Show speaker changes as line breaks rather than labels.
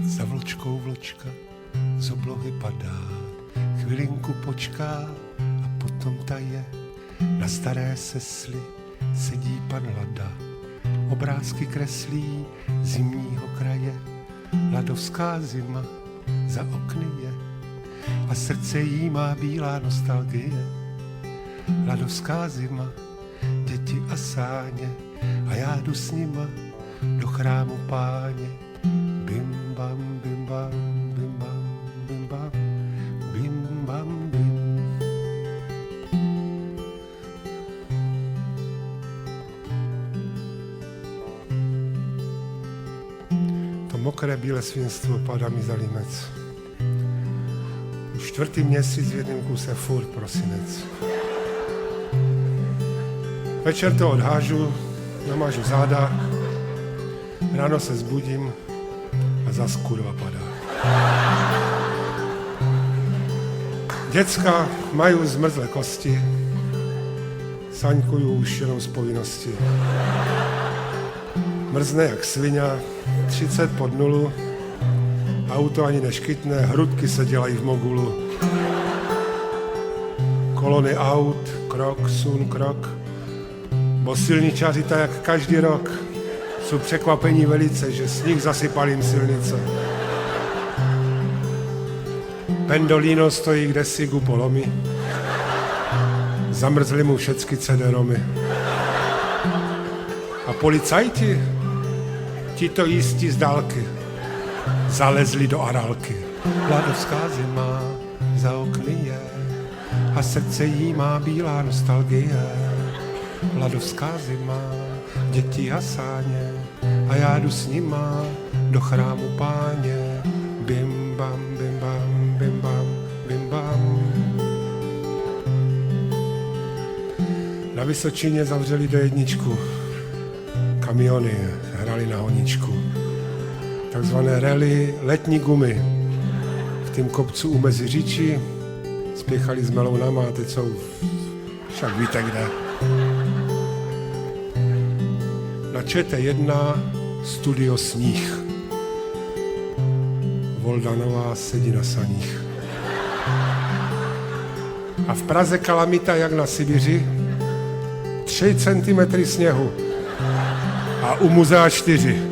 Za vločkou vločka z oblohy padá, chvilinku počká a potom taje. Na staré sesli sedí pan Lada, obrázky kreslí zimního kraje. Ladovská zima za okny je a srdce jí má bílá nostalgie. Ladovská zima, děti a sáně a já jdu s nima do chrámu Páně. Bim bam, bim bam, bim bam, bim bam, bim bam, bim. To mokré bílé svinstvo padá mi za límec. Už 4. měsíc v jednom kuse furt prosinec. Večer to odhážu, namážu záda, ráno se zbudím a zas kurva padá. Děcka mají zmrzlé kosti, saňkuju už jenom z povinnosti. Mrzne jak svině, 30 pod nulu, auto ani neškytne, hrudky se dělají v mogulu. Kolony aut, krok, sun, krok, bo silničáři tak jak každý rok jsou překvapení velice, že sníh zasypal jim silnice. Pendolino stojí kdesi ku polomi, zamrzli mu všecky CD-romy. A policajti, ti to jistí z dálky, zalezli do arálky. Ladovská zima za okny je a srdce jí má bílá nostalgie. Ladovská zima, děti a sáně a já jdu s nima do chrámu Páně. Bim bam, bim bam, bim bam, bim bam. Na Vysočině zavřeli D1, kamiony hrali na honičku. Takzvané rally letní gumy. V tým kopcu u Meziříčí spěchali s melounama a teď jsou, však víte kde. Na ČT1 studio Sníh. Voldanová sedí na saních. A v Praze kalamita jak na Sibiři, 3 centimetry sněhu a u muzea 4.